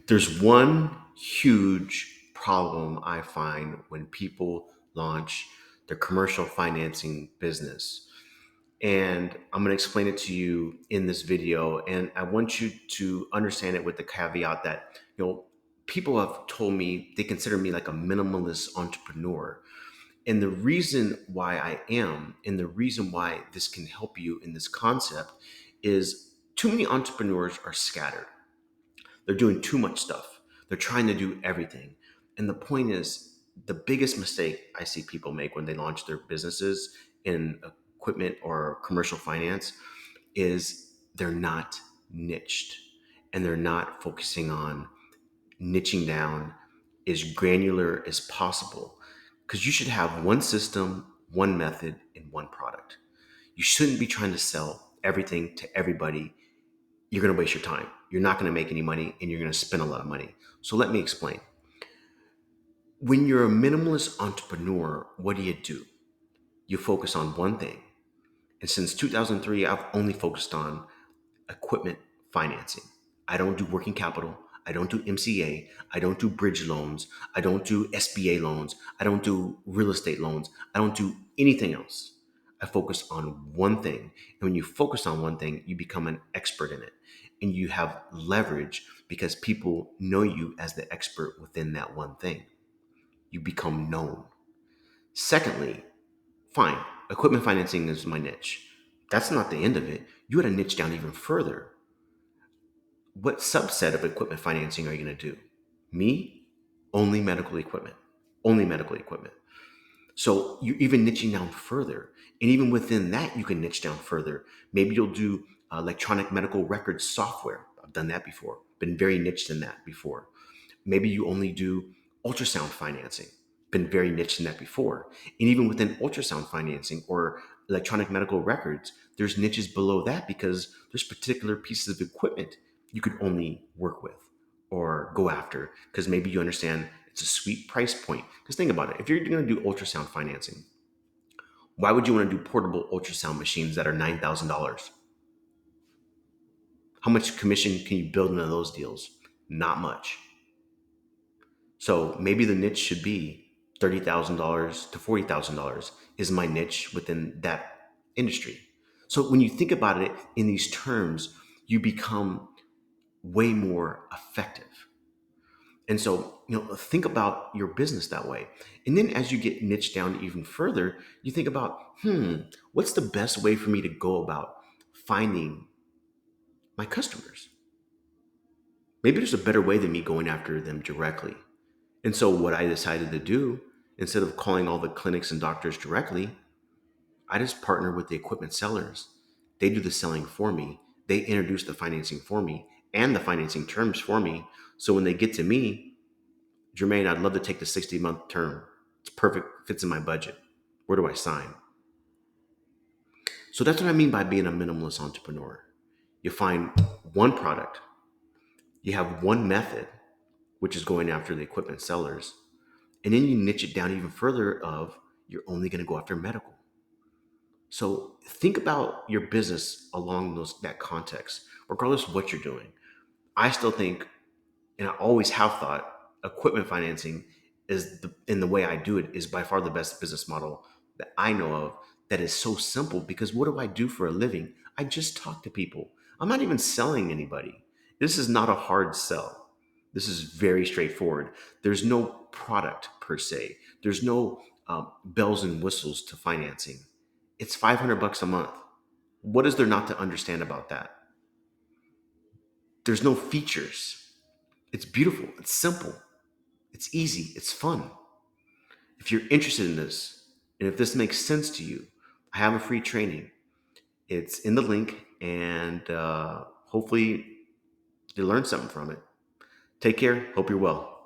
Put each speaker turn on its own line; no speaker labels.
There's one huge problem I find when people launch their commercial financing business. And I'm going to explain it to you in this video. And I want you to understand it with the caveat that, people have told me they consider me like a minimalist entrepreneur. And the reason why I am, and the reason why this can help you in this concept is too many entrepreneurs are scattered. They're doing too much stuff. They're trying to do everything. And the point is, the biggest mistake I see people make when they launch their businesses in equipment or commercial finance is they're not niched and they're not focusing on niching down as granular as possible. Because you should have one system, one method, and one product. You shouldn't be trying to sell everything to everybody. You're going to waste your time. You're not going to make any money and you're going to spend a lot of money. So let me explain. When you're a minimalist entrepreneur, what do? You focus on one thing. And since 2003, I've only focused on equipment financing. I don't do working capital. I don't do MCA. I don't do bridge loans. I don't do SBA loans. I don't do real estate loans. I don't do anything else. I focus on one thing. And when you focus on one thing, you become an expert in it. And you have leverage because people know you as the expert within that one thing. You become known. Secondly, fine, equipment financing is my niche. That's not the end of it. You got to niche down even further. What subset of equipment financing are you going to do? Me, only medical equipment. Only medical equipment. So you're even niching down further. And even within that, you can niche down further. Maybe you'll do electronic medical records software. I've done that before, been very niched in that before. Maybe you only do ultrasound financing, been very niched in that before. And even within ultrasound financing or electronic medical records, there's niches below that because there's particular pieces of equipment you could only work with or go after because maybe you understand it's a sweet price point. Because think about it, if you're going to do ultrasound financing, why would you want to do portable ultrasound machines that are $9,000? How much commission can you build into those deals? Not much. So maybe the niche should be $30,000 to $40,000 is my niche within that industry. So when you think about it in these terms, you become way more effective. And so, think about your business that way. And then as you get niched down even further, you think about, what's the best way for me to go about finding my customers? Maybe there's a better way than me going after them directly. And so what I decided to do, instead of calling all the clinics and doctors directly, I just partner with the equipment sellers. They do the selling for me. They introduce the financing for me and the financing terms for me. So when they get to me, Jermaine, I'd love to take the 60-month term. It's perfect, fits in my budget. Where do I sign? So that's what I mean by being a minimalist entrepreneur. You find one product, you have one method, which is going after the equipment sellers, and then you niche it down even further of you're only going to go after medical. So think about your business along that context, regardless of what you're doing. I still think, and I always have thought, equipment financing in the way I do it is by far the best business model that I know of that is so simple because what do I do for a living? I just talk to people. I'm not even selling anybody. This is not a hard sell. This is very straightforward. There's no product per se. There's no bells and whistles to financing. It's $500 a month. What is there not to understand about that? There's no features. It's beautiful. It's simple. It's easy. It's fun. If you're interested in this, and if this makes sense to you, I have a free training. It's in the link, and hopefully you learn something from it. Take care. Hope you're well.